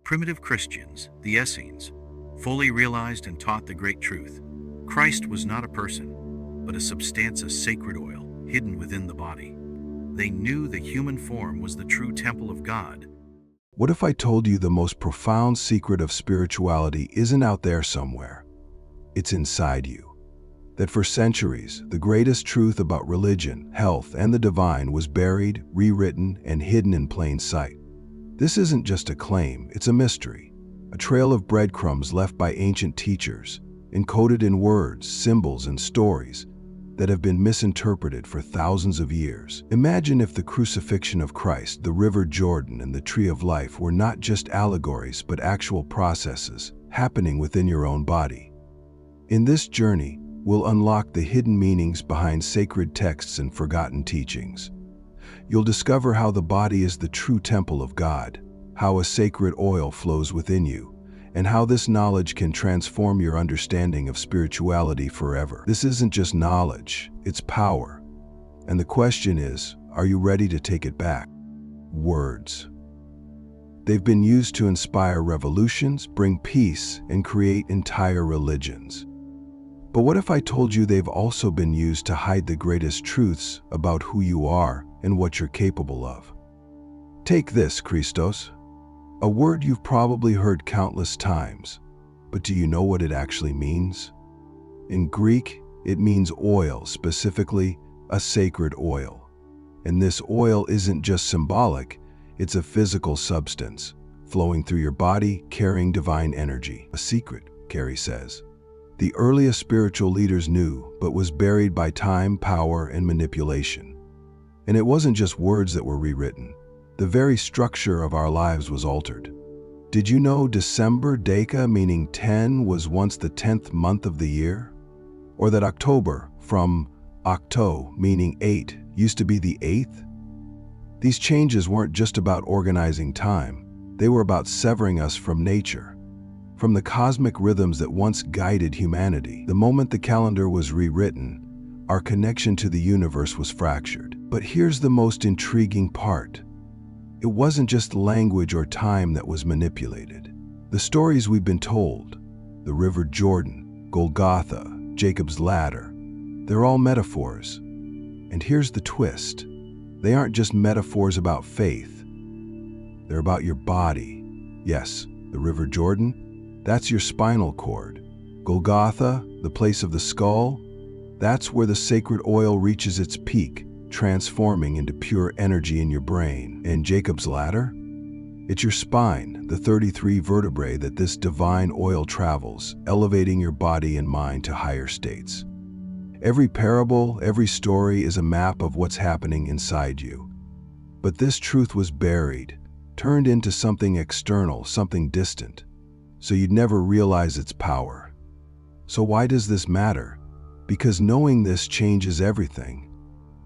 primitive Christians, the Essenes, fully realized and taught the great truth. Christ was not a person, but a substantia sacred oil hidden within the body. They knew the human form was the true temple of God. What if I told you the most profound secret of spirituality isn't out there somewhere? It's inside you. That for centuries, the greatest truth about religion, health, and the divine was buried, rewritten, and hidden in plain sight. This isn't just a claim, it's a mystery, a trail of breadcrumbs left by ancient teachers, encoded in words, symbols, and stories that have been misinterpreted for thousands of years. Imagine if the crucifixion of Christ, the River Jordan, and the Tree of Life were not just allegories but actual processes happening within your own body. In this journey, we'll unlock the hidden meanings behind sacred texts and forgotten teachings. You'll discover how the body is the true temple of God, how a sacred oil flows within you, and how this knowledge can transform your understanding of spirituality forever. This isn't just knowledge, it's power. And the question is, are you ready to take it back? Words. They've been used to inspire revolutions, bring peace, and create entire religions. But what if I told you they've also been used to hide the greatest truths about who you are and what you're capable of? Take this, Christos. A word you've probably heard countless times, but do you know what it actually means? In Greek, it means oil, specifically a sacred oil. And this oil isn't just symbolic, it's a physical substance, flowing through your body, carrying divine energy. A secret, Carey says. The earliest spiritual leaders knew, but was buried by time, power, and manipulation. And it wasn't just words that were rewritten. The very structure of our lives was altered. Did you know December, Deca, meaning 10, was once the 10th month of the year? Or that October, from octo, meaning 8, used to be the 8th? These changes weren't just about organizing time. They were about severing us from nature, from the cosmic rhythms that once guided humanity. The moment the calendar was rewritten, our connection to the universe was fractured. But here's the most intriguing part. It wasn't just language or time that was manipulated. The stories we've been told, the River Jordan, Golgotha, Jacob's Ladder, they're all metaphors. And here's the twist. They aren't just metaphors about faith. They're about your body. Yes, the River Jordan, that's your spinal cord. Golgotha, the place of the skull, that's where the sacred oil reaches its peak, transforming into pure energy in your brain. And Jacob's Ladder? It's your spine, the 33 vertebrae that this divine oil travels, elevating your body and mind to higher states. Every parable, every story is a map of what's happening inside you. But this truth was buried, turned into something external, something distant, so you'd never realize its power. So why does this matter? Because knowing this changes everything.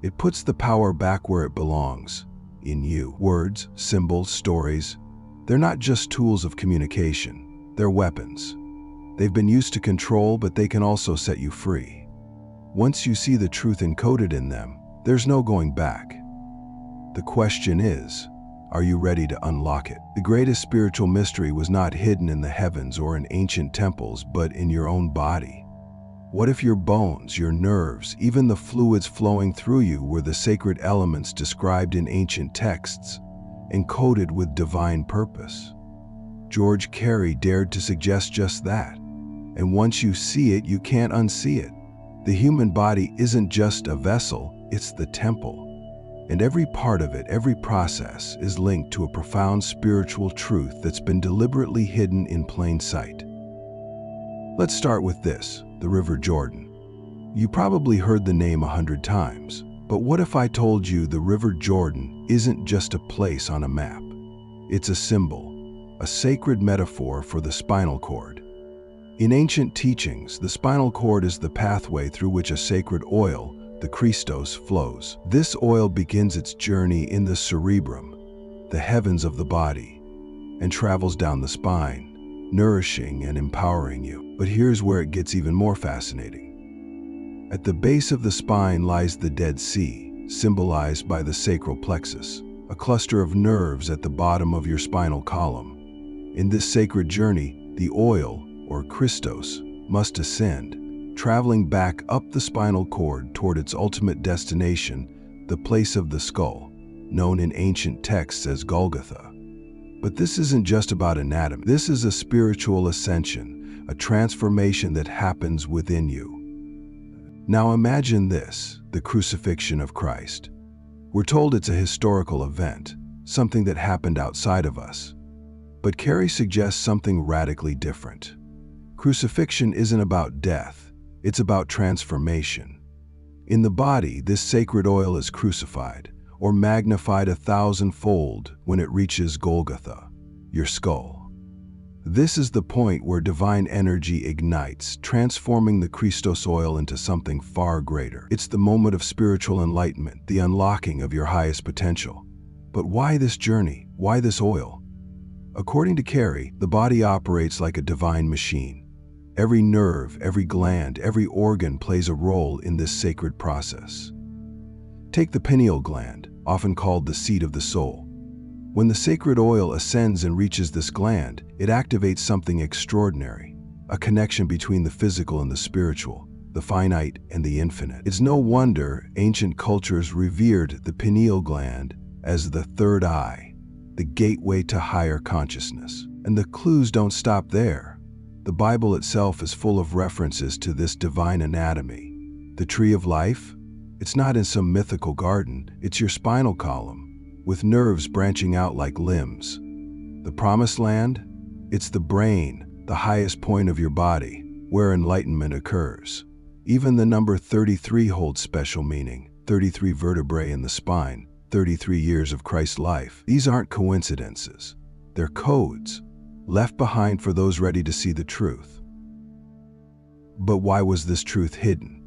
It puts the power back where it belongs, in you. Words, symbols, stories, they're not just tools of communication, they're weapons. They've been used to control, but they can also set you free. Once you see the truth encoded in them, there's no going back. The question is, are you ready to unlock it? The greatest spiritual mystery was not hidden in the heavens or in ancient temples, but in your own body. What if your bones, your nerves, even the fluids flowing through you were the sacred elements described in ancient texts, encoded with divine purpose? George Carey dared to suggest just that. And once you see it, you can't unsee it. The human body isn't just a vessel, it's the temple. And every part of it, every process, is linked to a profound spiritual truth that's been deliberately hidden in plain sight. Let's start with this, the River Jordan. You probably heard the name 100 times, but what if I told you the River Jordan isn't just a place on a map? It's a symbol, a sacred metaphor for the spinal cord. In ancient teachings, the spinal cord is the pathway through which a sacred oil, the Christos, flows. This oil begins its journey in the cerebrum, the heavens of the body, and travels down the spine, nourishing and empowering you. But here's where it gets even more fascinating. At the base of the spine lies the Dead Sea, symbolized by the sacral plexus, a cluster of nerves at the bottom of your spinal column. In this sacred journey, the oil, or Christos, must ascend, traveling back up the spinal cord toward its ultimate destination, the place of the skull, known in ancient texts as Golgotha. But this isn't just about anatomy. This is a spiritual ascension, a transformation that happens within you. Now imagine this, the crucifixion of Christ. We're told it's a historical event, something that happened outside of us. But Carey suggests something radically different. Crucifixion isn't about death, it's about transformation. In the body, this sacred oil is crucified, or magnified 1,000-fold when it reaches Golgotha, your skull. This is the point where divine energy ignites, transforming the Christos oil into something far greater. It's the moment of spiritual enlightenment, the unlocking of your highest potential. But why this journey? Why this oil? According to Carey, the body operates like a divine machine. Every nerve, every gland, every organ plays a role in this sacred process. Take the pineal gland, often called the seat of the soul. When the sacred oil ascends and reaches this gland, it activates something extraordinary, a connection between the physical and the spiritual, the finite and the infinite. It's no wonder ancient cultures revered the pineal gland as the third eye, the gateway to higher consciousness. And the clues don't stop there. The Bible itself is full of references to this divine anatomy. The tree of life? It's not in some mythical garden, it's your spinal column, with nerves branching out like limbs. The promised land? It's the brain, the highest point of your body, where enlightenment occurs. Even the number 33 holds special meaning, 33 vertebrae in the spine, 33 years of Christ's life. These aren't coincidences, they're codes, left behind for those ready to see the truth. But why was this truth hidden?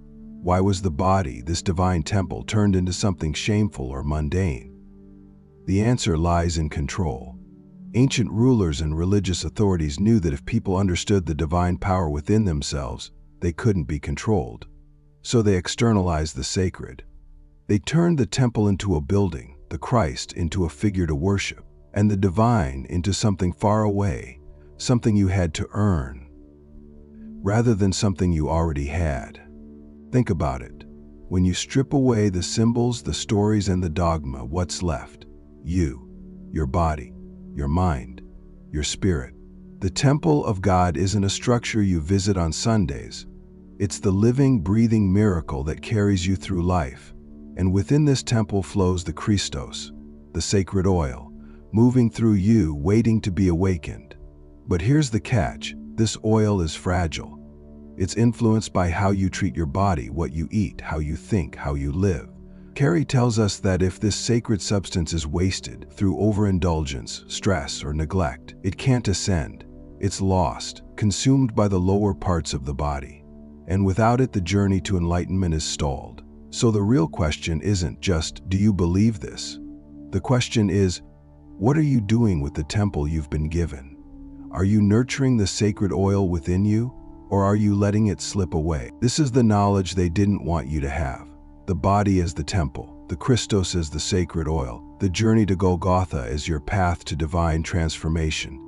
Why was the body, this divine temple, turned into something shameful or mundane? The answer lies in control. Ancient rulers and religious authorities knew that if people understood the divine power within themselves, they couldn't be controlled. So they externalized the sacred. They turned the temple into a building, the Christ into a figure to worship, and the divine into something far away, something you had to earn, rather than something you already had. Think about it. When you strip away the symbols, the stories, and the dogma, what's left? You, your body, your mind, your spirit. The temple of God isn't a structure you visit on Sundays. It's the living, breathing miracle that carries you through life. And within this temple flows the Christos, the sacred oil, moving through you, waiting to be awakened. But here's the catch. This oil is fragile. It's influenced by how you treat your body, what you eat, how you think, how you live. Carey tells us that if this sacred substance is wasted through overindulgence, stress, or neglect, it can't ascend. It's lost, consumed by the lower parts of the body. And without it, the journey to enlightenment is stalled. So the real question isn't just, do you believe this? The question is, what are you doing with the temple you've been given? Are you nurturing the sacred oil within you? Or are you letting it slip away? This is the knowledge they didn't want you to have. The body as the temple, the Christos as the sacred oil, the journey to Golgotha as your path to divine transformation.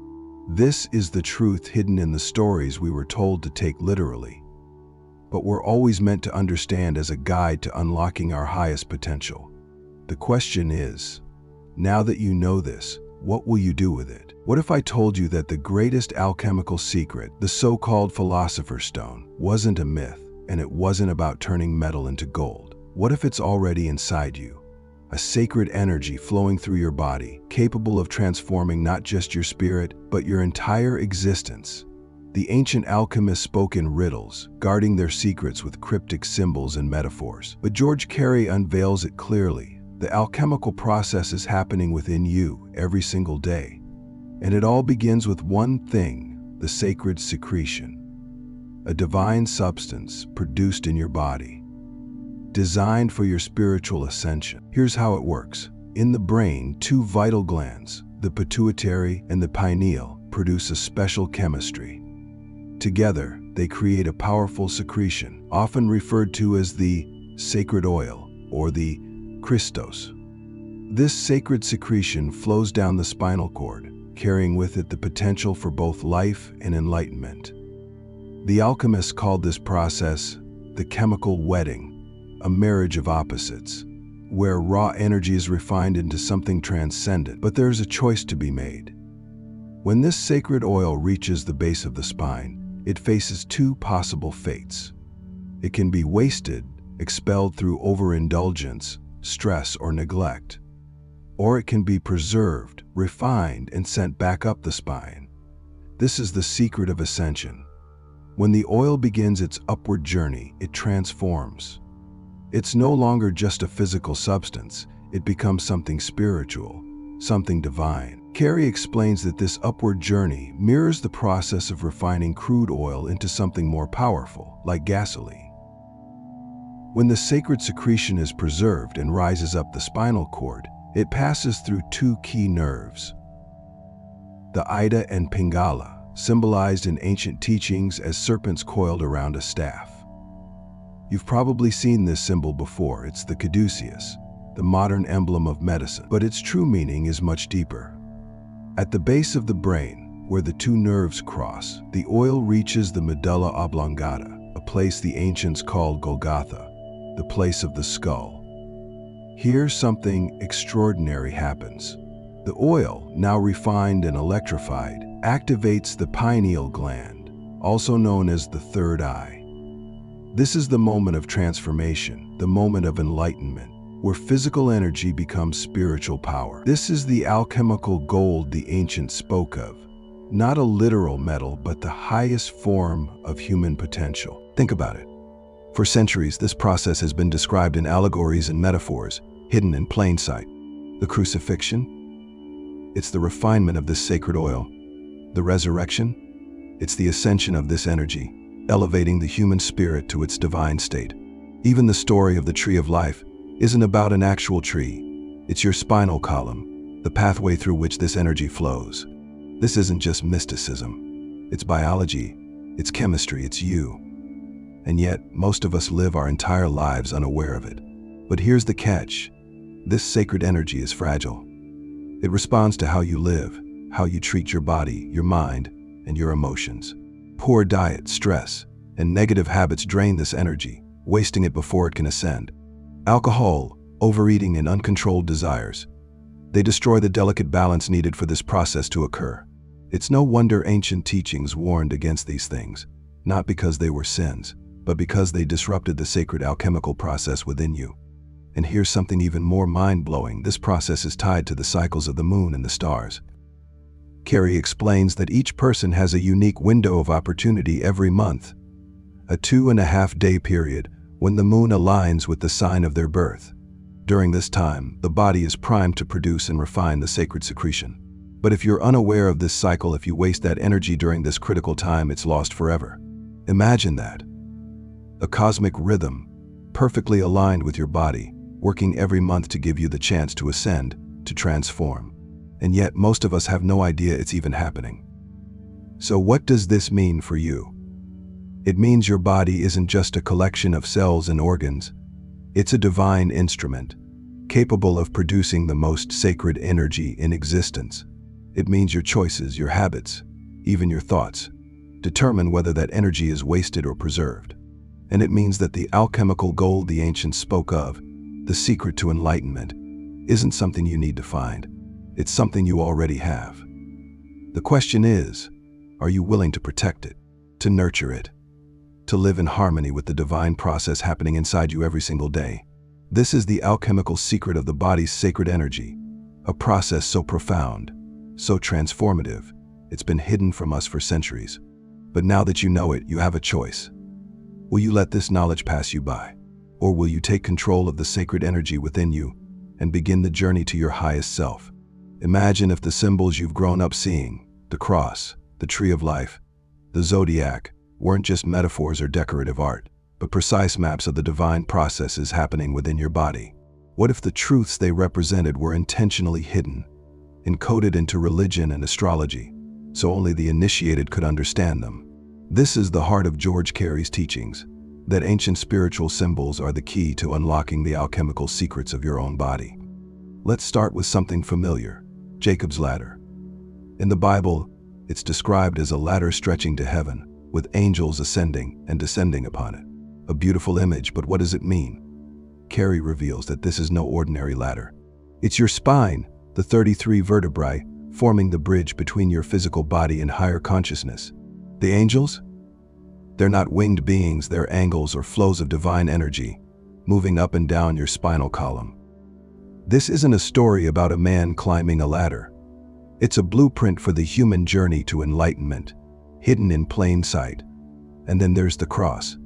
This is the truth hidden in the stories we were told to take literally, but we're always meant to understand as a guide to unlocking our highest potential. The question is, now that you know this, what will you do with it? What if I told you that the greatest alchemical secret, the so-called philosopher's stone, wasn't a myth, and it wasn't about turning metal into gold? What if it's already inside you? A sacred energy flowing through your body, capable of transforming not just your spirit, but your entire existence. The ancient alchemists spoke in riddles, guarding their secrets with cryptic symbols and metaphors. But George Carey unveils it clearly. The alchemical process is happening within you every single day. And it all begins with one thing, the sacred secretion. A divine substance produced in your body, designed for your spiritual ascension. Here's how it works. In the brain, two vital glands, the pituitary and the pineal, produce a special chemistry. Together, they create a powerful secretion, often referred to as the sacred oil or the Christos. This sacred secretion flows down the spinal cord, carrying with it the potential for both life and enlightenment. The alchemists called this process the chemical wedding, a marriage of opposites, where raw energy is refined into something transcendent. But there's a choice to be made. When this sacred oil reaches the base of the spine, it faces two possible fates. It can be wasted, expelled through overindulgence, stress, or neglect. Or it can be preserved, refined, and sent back up the spine. This is the secret of ascension. When the oil begins its upward journey, it transforms. It's no longer just a physical substance, it becomes something spiritual, something divine. Carey explains that this upward journey mirrors the process of refining crude oil into something more powerful, like gasoline. When the sacred secretion is preserved and rises up the spinal cord, it passes through two key nerves. The Ida and Pingala, symbolized in ancient teachings as serpents coiled around a staff. You've probably seen this symbol before. It's the caduceus, the modern emblem of medicine, but its true meaning is much deeper. At the base of the brain, where the two nerves cross, the oil reaches the medulla oblongata, a place the ancients called Golgotha, the place of the skull. Here something extraordinary happens. The oil, now refined and electrified, activates the pineal gland, also known as the third eye. This is the moment of transformation, the moment of enlightenment, where physical energy becomes spiritual power. This is the alchemical gold the ancients spoke of, not a literal metal, but the highest form of human potential. Think about it. For centuries, this process has been described in allegories and metaphors, hidden in plain sight. The crucifixion? It's the refinement of this sacred oil. The resurrection? It's the ascension of this energy, elevating the human spirit to its divine state. Even the story of the tree of life isn't about an actual tree. It's your spinal column, the pathway through which this energy flows. This isn't just mysticism. It's biology, it's chemistry, it's you. And yet, most of us live our entire lives unaware of it. But here's the catch. This sacred energy is fragile. It responds to how you live, how you treat your body, your mind, and your emotions. Poor diet, stress, and negative habits drain this energy, wasting it before it can ascend. Alcohol, overeating, and uncontrolled desires. They destroy the delicate balance needed for this process to occur. It's no wonder ancient teachings warned against these things, not because they were sins, but because they disrupted the sacred alchemical process within you. And here's something even more mind-blowing. This process is tied to the cycles of the moon and the stars. Carey explains that each person has a unique window of opportunity every month, a 2.5-day period when the moon aligns with the sign of their birth. During this time, the body is primed to produce and refine the sacred secretion. But if you're unaware of this cycle, if you waste that energy during this critical time, it's lost forever. Imagine that. A cosmic rhythm, perfectly aligned with your body, working every month to give you the chance to ascend, to transform. And yet, most of us have no idea it's even happening. So what does this mean for you? It means your body isn't just a collection of cells and organs. It's a divine instrument, capable of producing the most sacred energy in existence. It means your choices, your habits, even your thoughts, determine whether that energy is wasted or preserved. And it means that the alchemical gold the ancients spoke of, the secret to enlightenment, isn't something you need to find. It's something you already have. The question is, are you willing to protect it, to nurture it, to live in harmony with the divine process happening inside you every single day? This is the alchemical secret of the body's sacred energy, a process so profound, so transformative, it's been hidden from us for centuries. But now that you know it, you have a choice. Will you let this knowledge pass you by? Or will you take control of the sacred energy within you and begin the journey to your highest self? Imagine if the symbols you've grown up seeing, the cross, the tree of life, the Zodiac, weren't just metaphors or decorative art, but precise maps of the divine processes happening within your body. What if the truths they represented were intentionally hidden, encoded into religion and astrology, so only the initiated could understand them? This is the heart of George Carey's teachings, that ancient spiritual symbols are the key to unlocking the alchemical secrets of your own body. Let's start with something familiar, Jacob's ladder. In the Bible, it's described as a ladder stretching to heaven, with angels ascending and descending upon it. A beautiful image, but what does it mean? Carey reveals that this is no ordinary ladder. It's your spine, the 33 vertebrae, forming the bridge between your physical body and higher consciousness. The angels? They're not winged beings, they're angles or flows of divine energy, moving up and down your spinal column. This isn't a story about a man climbing a ladder. It's a blueprint for the human journey to enlightenment, hidden in plain sight. And then there's the cross.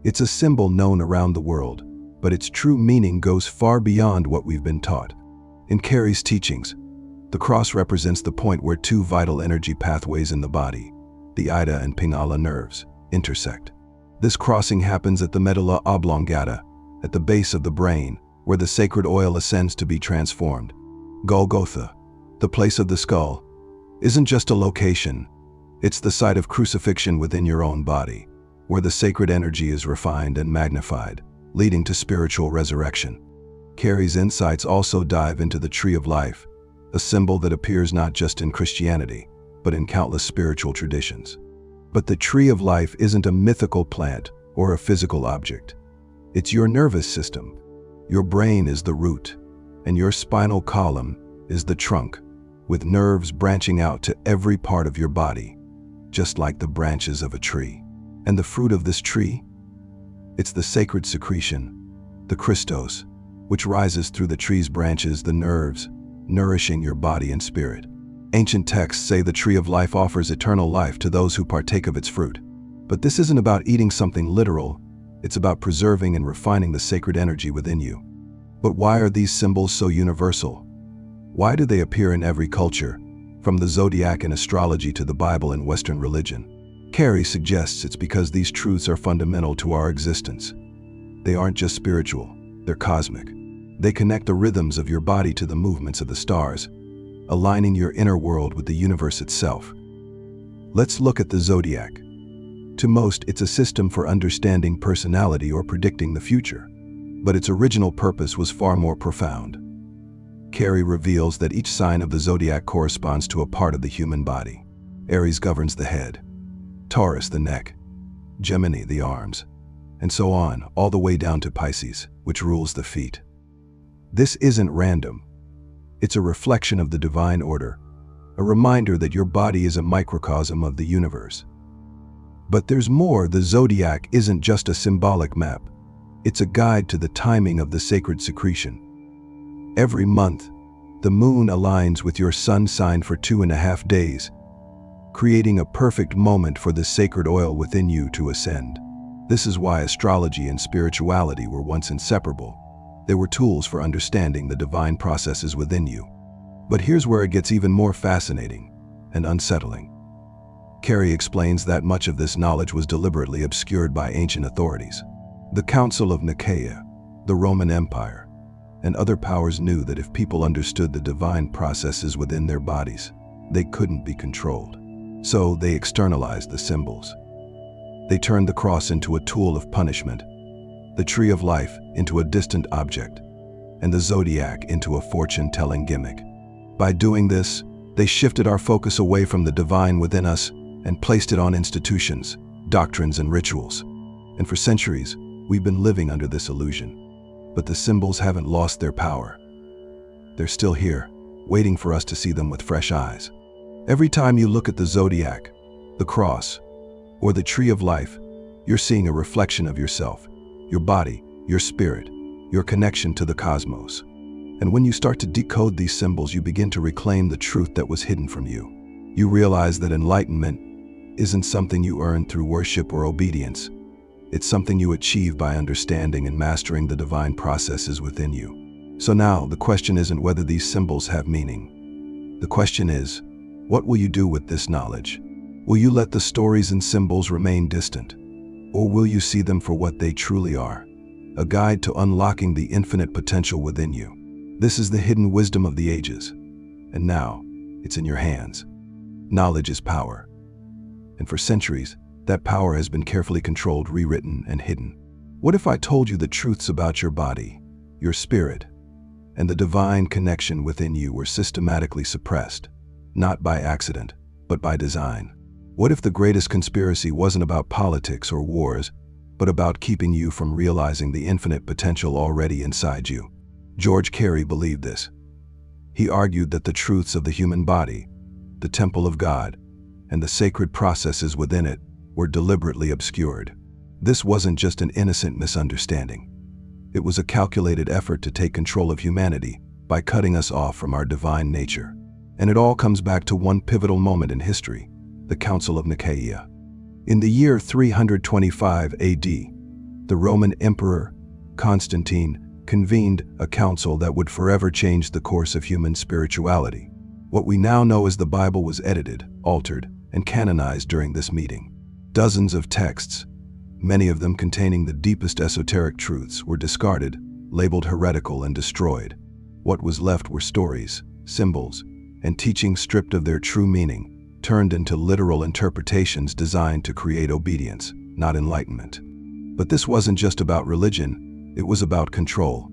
It's a symbol known around the world, but its true meaning goes far beyond what we've been taught. In Carey's teachings, the cross represents the point where two vital energy pathways in the body, the Ida and Pingala nerves, intersect. This crossing happens at the medulla oblongata, at the base of the brain, where the sacred oil ascends to be transformed. Golgotha, the place of the skull, isn't just a location, it's the site of crucifixion within your own body, where the sacred energy is refined and magnified, leading to spiritual resurrection. Carey's insights also dive into the tree of life, a symbol that appears not just in Christianity, but in countless spiritual traditions. But the tree of life isn't a mythical plant or a physical object. It's your nervous system. Your brain is the root, and your spinal column is the trunk, with nerves branching out to every part of your body, just like the branches of a tree. And the fruit of this tree? It's the sacred secretion, the Christos, which rises through the tree's branches, the nerves, nourishing your body and spirit. Ancient texts say the tree of life offers eternal life to those who partake of its fruit. But this isn't about eating something literal, it's about preserving and refining the sacred energy within you. But why are these symbols so universal? Why do they appear in every culture, from the Zodiac in astrology to the Bible in Western religion? Carey suggests it's because these truths are fundamental to our existence. They aren't just spiritual, they're cosmic. They connect the rhythms of your body to the movements of the stars, aligning your inner world with the universe itself. Let's look at the Zodiac. To most, it's a system for understanding personality or predicting the future, but its original purpose was far more profound. Carey reveals that each sign of the Zodiac corresponds to a part of the human body. Aries governs the head, Taurus the neck, Gemini the arms, and so on, all the way down to Pisces, which rules the feet. This isn't random. It's a reflection of the divine order, a reminder that your body is a microcosm of the universe. But there's more. The Zodiac isn't just a symbolic map. It's a guide to the timing of the sacred secretion. Every month, the moon aligns with your sun sign for 2.5 days, creating a perfect moment for the sacred oil within you to ascend. This is why astrology and spirituality were once inseparable. They were tools for understanding the divine processes within you. But here's where it gets even more fascinating and unsettling. Carey explains that much of this knowledge was deliberately obscured by ancient authorities. The Council of Nicaea, the Roman Empire, and other powers knew that if people understood the divine processes within their bodies, they couldn't be controlled. So they externalized the symbols. They turned the cross into a tool of punishment, the tree of life into a distant object, and the Zodiac into a fortune-telling gimmick. By doing this, they shifted our focus away from the divine within us and placed it on institutions, doctrines, and rituals. And for centuries, we've been living under this illusion. But the symbols haven't lost their power. They're still here, waiting for us to see them with fresh eyes. Every time you look at the Zodiac, the cross, or the tree of life, you're seeing a reflection of yourself, your body, your spirit, your connection to the cosmos. And when you start to decode these symbols, you begin to reclaim the truth that was hidden from you. You realize that enlightenment isn't something you earn through worship or obedience. It's something you achieve by understanding and mastering the divine processes within you. So now, the question isn't whether these symbols have meaning. The question is, what will you do with this knowledge? Will you let the stories and symbols remain distant? Or will you see them for what they truly are? A guide to unlocking the infinite potential within you. This is the hidden wisdom of the ages. And now, it's in your hands. Knowledge is power. And for centuries, that power has been carefully controlled, rewritten, and hidden. What if I told you the truths about your body, your spirit, and the divine connection within you were systematically suppressed? not by accident, but by design? What if the greatest conspiracy wasn't about politics or wars, but about keeping you from realizing the infinite potential already inside you? George Carey believed this. He argued that the truths of the human body, the temple of God, and the sacred processes within it were deliberately obscured. This wasn't just an innocent misunderstanding. It was a calculated effort to take control of humanity by cutting us off from our divine nature. And it all comes back to one pivotal moment in history, the Council of Nicaea. In the year 325 AD, the Roman Emperor Constantine convened a council that would forever change the course of human spirituality. What we now know as the Bible was edited, altered, and canonized during this meeting. Dozens of texts, many of them containing the deepest esoteric truths, were discarded, labeled heretical, and destroyed. What was left were stories, symbols, and teachings stripped of their true meaning, turned into literal interpretations designed to create obedience, not enlightenment. But this wasn't just about religion, it was about control.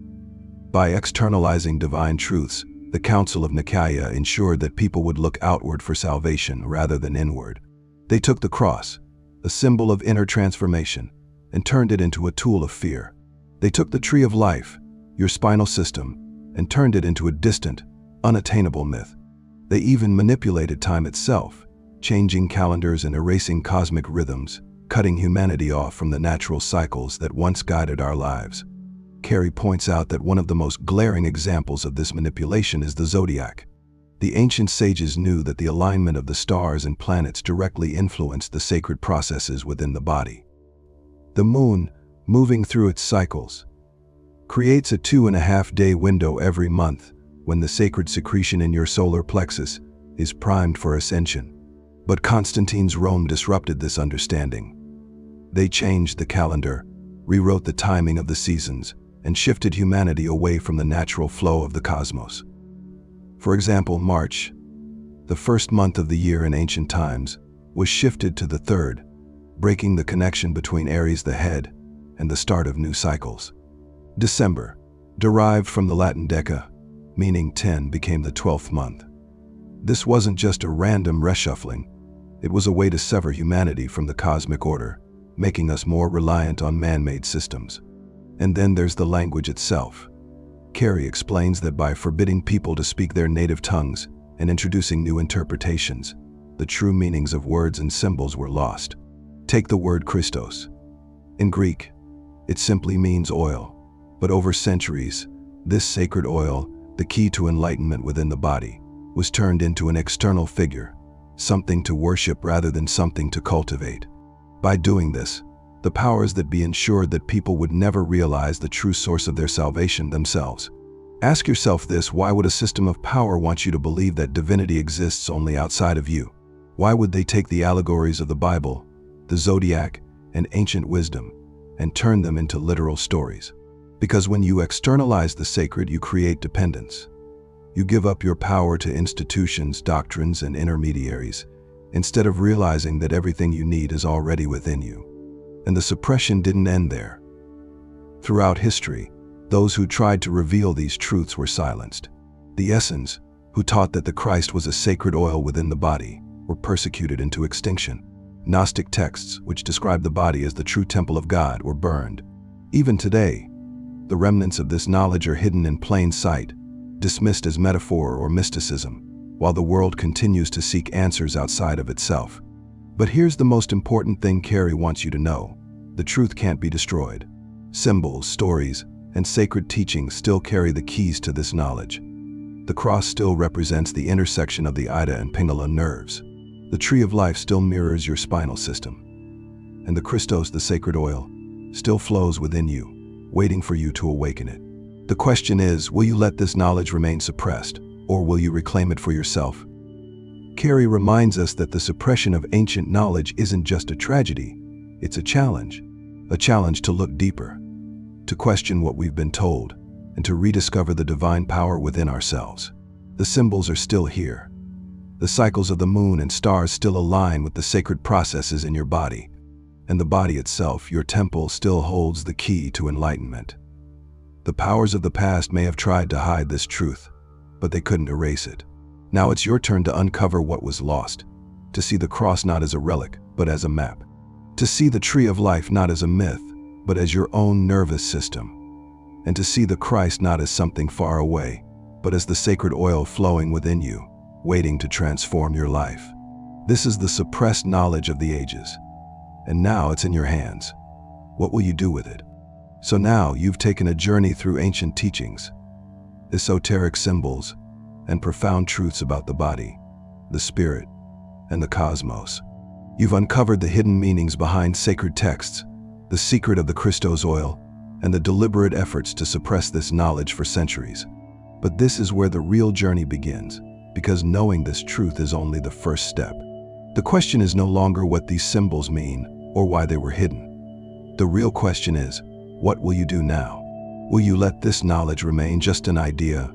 By externalizing divine truths, the Council of Nicaea ensured that people would look outward for salvation rather than inward. They took the cross, a symbol of inner transformation, and turned it into a tool of fear. They took the tree of life, your spinal system, and turned it into a distant, unattainable myth. They even manipulated time itself, changing calendars and erasing cosmic rhythms, cutting humanity off from the natural cycles that once guided our lives. Carey points out that one of the most glaring examples of this manipulation is the Zodiac. The ancient sages knew that the alignment of the stars and planets directly influenced the sacred processes within the body. The moon, moving through its cycles, creates a 2.5-day window every month when the sacred secretion in your solar plexus is primed for ascension. But Constantine's Rome disrupted this understanding. They changed the calendar, rewrote the timing of the seasons, and shifted humanity away from the natural flow of the cosmos. For example, March, the first month of the year in ancient times, was shifted to the third, breaking the connection between Aries the head and the start of new cycles. December, derived from the Latin deca, meaning 10, became the 12th month. This wasn't just a random reshuffling, it was a way to sever humanity from the cosmic order, making us more reliant on man-made systems. And then there's the language itself. Carey explains that by forbidding people to speak their native tongues and introducing new interpretations, the true meanings of words and symbols were lost. Take the word Christos. In Greek, it simply means oil. But over centuries, this sacred oil, the key to enlightenment within the body, was turned into an external figure, something to worship rather than something to cultivate. By doing this, the powers that be ensured that people would never realize the true source of their salvation themselves. Ask yourself this: why would a system of power want you to believe that divinity exists only outside of you? Why would they take the allegories of the Bible, the Zodiac, and ancient wisdom, and turn them into literal stories? Because when you externalize the sacred, you create dependence. You give up your power to institutions, doctrines, and intermediaries, instead of realizing that everything you need is already within you. And the suppression didn't end there. Throughout history, those who tried to reveal these truths were silenced. The Essenes, who taught that the Christ was a sacred oil within the body, were persecuted into extinction. Gnostic texts, which describe the body as the true temple of God, were burned. Even today, the remnants of this knowledge are hidden in plain sight, dismissed as metaphor or mysticism, while the world continues to seek answers outside of itself. But here's the most important thing Carey wants you to know: the truth can't be destroyed. Symbols, stories, and sacred teachings still carry the keys to this knowledge. The cross still represents the intersection of the Ida and Pingala nerves. The tree of life still mirrors your spinal system. And the Christos, the sacred oil, still flows within you, waiting for you to awaken it. The question is, will you let this knowledge remain suppressed, or will you reclaim it for yourself? Carey reminds us that the suppression of ancient knowledge isn't just a tragedy, it's a challenge to look deeper, to question what we've been told, and to rediscover the divine power within ourselves. The symbols are still here. The cycles of the moon and stars still align with the sacred processes in your body, and the body itself, your temple, still holds the key to enlightenment. The powers of the past may have tried to hide this truth, but they couldn't erase it. Now it's your turn to uncover what was lost, to see the cross not as a relic, but as a map, to see the tree of life not as a myth, but as your own nervous system, and to see the Christ not as something far away, but as the sacred oil flowing within you, waiting to transform your life. This is the suppressed knowledge of the ages, and now it's in your hands. What will you do with it? So now you've taken a journey through ancient teachings, esoteric symbols, and profound truths about the body, the spirit, and the cosmos. You've uncovered the hidden meanings behind sacred texts, the secret of the Christos oil, and the deliberate efforts to suppress this knowledge for centuries. But this is where the real journey begins, because knowing this truth is only the first step. The question is no longer what these symbols mean or why they were hidden. The real question is, what will you do now? Will you let this knowledge remain just an idea,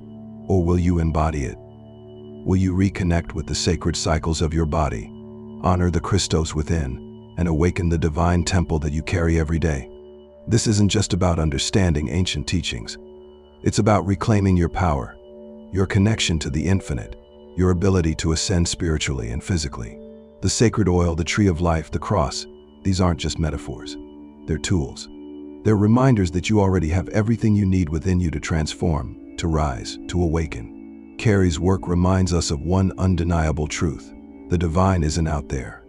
or will you embody it? Will you reconnect with the sacred cycles of your body, honor the Christos within, and awaken the divine temple that you carry every day? This isn't just about understanding ancient teachings. It's about reclaiming your power, your connection to the infinite, your ability to ascend spiritually and physically. The sacred oil, the tree of life, the cross, these aren't just metaphors. They're tools. They're reminders that you already have everything you need within you to transform, to rise, to awaken. Carey's work reminds us of one undeniable truth. The divine isn't out there.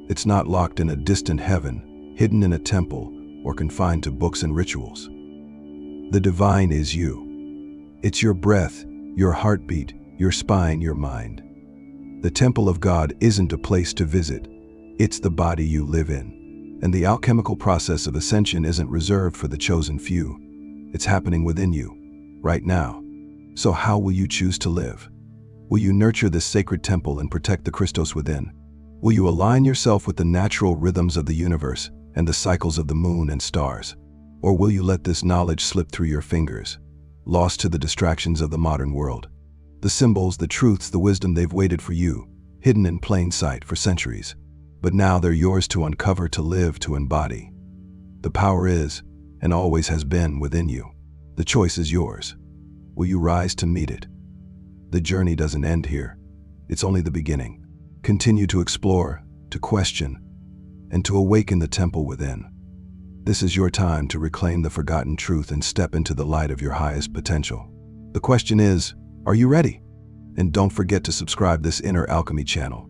It's not locked in a distant heaven, hidden in a temple, or confined to books and rituals. The divine is you. It's your breath, your heartbeat, your spine, your mind. The temple of God isn't a place to visit. It's the body you live in. And the alchemical process of ascension isn't reserved for the chosen few. It's happening within you, right now. So how will you choose to live? Will you nurture this sacred temple and protect the Christos within? Will you align yourself with the natural rhythms of the universe and the cycles of the moon and stars? Or will you let this knowledge slip through your fingers, lost to the distractions of the modern world? The symbols, the truths, the wisdom, they've waited for you, hidden in plain sight for centuries. But now they're yours to uncover, to live, to embody. The power is, and always has been, within you. The choice is yours. Will you rise to meet it? The journey doesn't end here. It's only the beginning. Continue to explore, to question, and to awaken the temple within. This is your time to reclaim the forgotten truth and step into the light of your highest potential. The question is, are you ready? And don't forget to subscribe this Inner Alchemy channel.